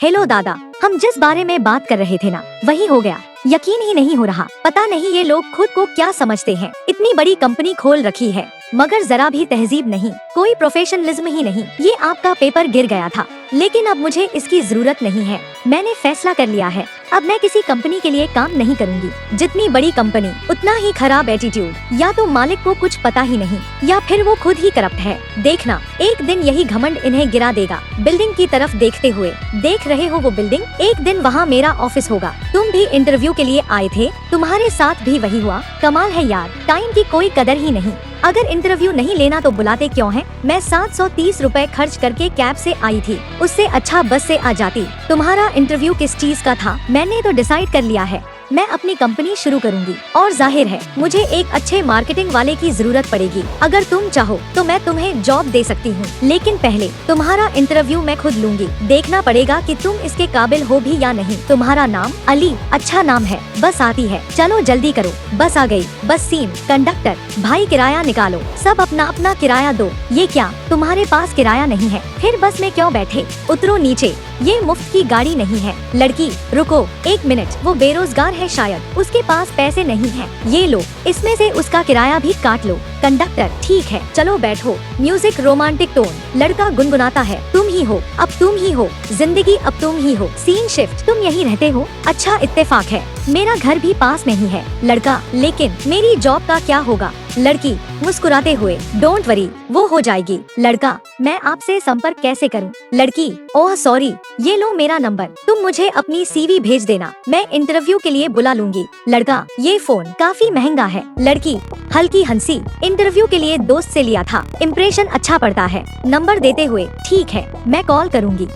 Hello दादा, हम जिस बारे में बात कर रहे थे ना, वही हो गया। यकीन ही नहीं हो रहा। पता नहीं ये लोग खुद को क्या समझते हैं। इतनी बड़ी कंपनी खोल रखी है, मगर जरा भी तहजीब नहीं, कोई प्रोफेशनलिज्म ही नहीं। ये आपका पेपर गिर गया था, लेकिन अब मुझे इसकी जरूरत नहीं है। मैंने फैसला कर लिया है, अब मैं किसी कंपनी के लिए काम नहीं करूंगी। जितनी बड़ी कंपनी उतना ही खराब एटीट्यूड। या तो मालिक को कुछ पता ही नहीं, या फिर वो खुद ही करप्ट है। देखना, एक दिन यही घमंड इन्हें गिरा देगा। बिल्डिंग की तरफ देखते हुए, देख रहे हो वो बिल्डिंग? एक दिन वहाँ मेरा ऑफिस होगा। तुम भी इंटरव्यू के लिए आए थे, तुम्हारे साथ भी वही हुआ। कमाल है यार, टाइम की कोई कदर ही नहीं। अगर इंटरव्यू नहीं लेना तो बुलाते क्यों हैं? मैं 730 रुपए खर्च करके कैब से आई थी, उससे अच्छा बस से आ जाती। तुम्हारा इंटरव्यू किस चीज का था? मैंने तो डिसाइड कर लिया है, मैं अपनी कंपनी शुरू करूंगी। और जाहिर है मुझे एक अच्छे मार्केटिंग वाले की जरूरत पड़ेगी। अगर तुम चाहो तो मैं तुम्हें जॉब दे सकती हूँ, लेकिन पहले तुम्हारा इंटरव्यू मैं खुद लूंगी। देखना पड़ेगा कि तुम इसके काबिल हो भी या नहीं। तुम्हारा नाम? अली। अच्छा नाम है। बस आती है, चलो जल्दी करो। बस आ गई। बस सीन। कंडक्टर भाई किराया निकालो, सब अपना अपना किराया दो। ये क्या, तुम्हारे पास किराया नहीं है? फिर बस में क्यों बैठे? उतरो नीचे, ये मुफ्त की गाड़ी नहीं है। लड़की रुको, एक मिनट, वो बेरोजगार है शायद, उसके पास पैसे नहीं है। ये लो, इसमें से उसका किराया भी काट लो। कंडक्टर ठीक है, चलो बैठो। Music romantic tone. लड़का गुनगुनाता है, तुम ही हो, अब तुम ही हो, जिंदगी अब तुम ही हो। Scene shift. तुम यही रहते हो? अच्छा इत्तेफाक है, मेरा घर भी पास नहीं है। लड़का लेकिन मेरी जॉब का क्या होगा? लड़की मुस्कुराते हुए, डोंट वरी, वो हो जाएगी। लड़का मैं आपसे संपर्क कैसे करूं? लड़की ओह सॉरी, ये लो मेरा नंबर, तुम मुझे अपनी सीवी भेज देना, मैं इंटरव्यू के लिए बुला लूंगी। लड़का ये फोन काफी महंगा है। लड़की हल्की हंसी, इंटरव्यू के लिए दोस्त से लिया था, इम्प्रेशन अच्छा पड़ता है। नंबर देते हुए, ठीक है मैं कॉल करूंगी।